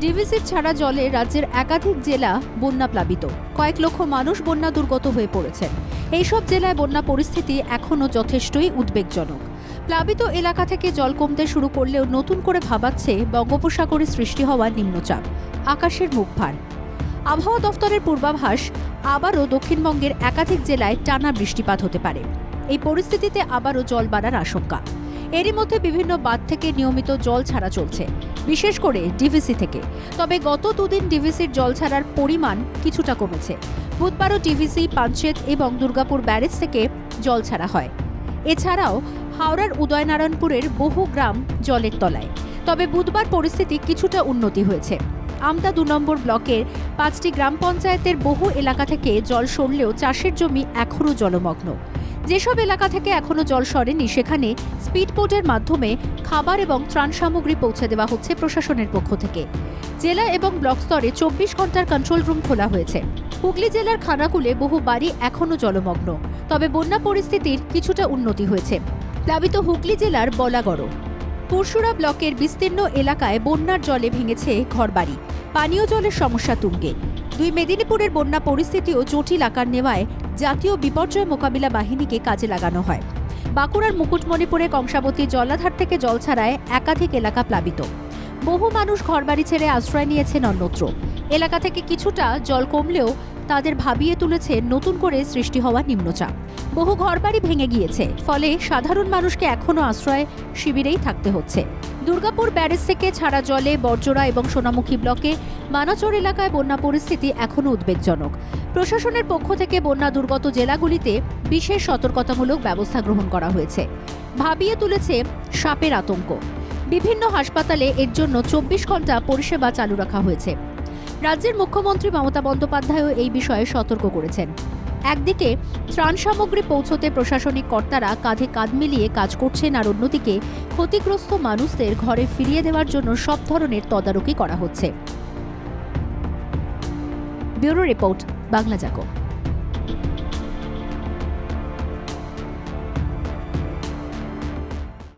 ডিভিসির ছাড়া জলে রাজ্যের একাধিক জেলা বন্যা প্লাবিত। কয়েক লক্ষ মানুষ বন্যা দুর্গত হয়ে পড়েছেন। এইসব জেলায় বন্যা পরিস্থিতি এখনও যথেষ্টই উদ্বেগজনক। প্লাবিত এলাকা থেকে জল কমতে শুরু করলেও নতুন করে ভাবাচ্ছে বঙ্গোপসাগরে সৃষ্টি হওয়া নিম্নচাপ, আকাশের মুখ ভার। আবহাওয়া দফতরের পূর্বাভাস, আবারও দক্ষিণবঙ্গের একাধিক জেলায় টানা বৃষ্টিপাত হতে পারে। এই পরিস্থিতিতে আবারও জল বাড়ার আশঙ্কা। এরই মধ্যে বিভিন্ন বাঁধ থেকে নিয়মিত জল ছাড়া চলছে, বিশেষ করে ডিভিসি থেকে। তবে গত দুদিন ডিভিসির জল ছাড়ার পরিমাণ কিছুটা কমেছে। বুধবারও ডিভিসি, পাঞ্চেত এবং দুর্গাপুর ব্যারেজ থেকে জল ছাড়া হয়। এছাড়াও হাওড়ার উদয়নারায়ণপুরের বহু গ্রাম জলের তলায়। তবে বুধবার পরিস্থিতি কিছুটা উন্নতি হয়েছে। আমতা ২ নম্বর ব্লকের ৫টি গ্রাম পঞ্চায়েতের বহু এলাকা থেকে জল সরলেও চাষের জমি এখনও জলমগ্ন। যেসব এলাকা থেকে এখনও জল সরেনি সেখানে স্পিডবোটের মাধ্যমে খাবার এবং ত্রাণ সামগ্রী পৌঁছে দেওয়া হচ্ছে প্রশাসনের পক্ষ থেকে। জেলা এবং ব্লক স্তরে ২৪ ঘন্টার কন্ট্রোল রুম খোলা হয়েছে। হুগলি জেলার খানাকুলে বহু বাড়ি এখনও জলমগ্ন, তবে বন্যা পরিস্থিতির কিছুটা উন্নতি হয়েছে। প্লাবিত হুগলি জেলার বলাগড়, পুরসুরা ব্লকের বিস্তীর্ণ এলাকায় বন্যার জলে ভেঙেছে ঘরবাড়ি, পানীয় জলের সমস্যা তুঙ্গে। ২ মেদিনীপুরের বন্যা পরিস্থিতিও জটিল আকার নেওয়ায় জাতীয় বিপর্যয় মোকাবিলা বাহিনীকে কাজে লাগানো হয়। বাঁকুড়ার মুকুটমণিপুরে কংসাবতী জলাধার থেকে জল ছাড়ায় একাধিক এলাকা প্লাবিত। বহু মানুষ ঘরবাড়ি ছেড়ে আশ্রয় নিয়েছেন অন্যত্র। এলাকা থেকে কিছুটা জল কমলেও তাদের ভাবিয়ে তুলেছে নতুন করে সৃষ্টি হওয়া নিম্নচাপ। বহু ঘরবাড়ি ভেঙে গিয়েছে, ফলে সাধারণ মানুষকে এখনও আশ্রয় শিবিরেই থাকতে হচ্ছে। দুর্গাপুর ব্যারেজ থেকে ছাড়া জলে বড়জোড়া এবং সোনামুখী ব্লকে মানাচর এলাকায় বন্যা পরিস্থিতি এখনও উদ্বেগজনক। প্রশাসনের পক্ষ থেকে বন্যা দুর্গত জেলাগুলিতে বিশেষ সতর্কতামূলক ব্যবস্থা গ্রহণ করা হয়েছে। ভাবিয়ে তুলেছে সাপের আতঙ্ক। বিভিন্ন হাসপাতালে এর জন্য ২৪ ঘন্টা পরিষেবা চালু রাখা হয়েছে। রাজ্যের মুখ্যমন্ত্রী মমতা বন্দ্যোপাধ্যায়ও এই বিষয়ে সতর্ক করেছেন। একদিকে ত্রাণ সামগ্রী পৌঁছতে প্রশাসনিক কর্তারা কাঁধে কাঁধ মিলিয়ে কাজ করছেন, আর অন্যদিকে ক্ষতিগ্রস্ত মানুষদের ঘরে ফিরিয়ে দেওয়ার জন্য সব ধরনের তদারকি করা হচ্ছে। ব্যুরো রিপোর্ট, বাংলা জাগো।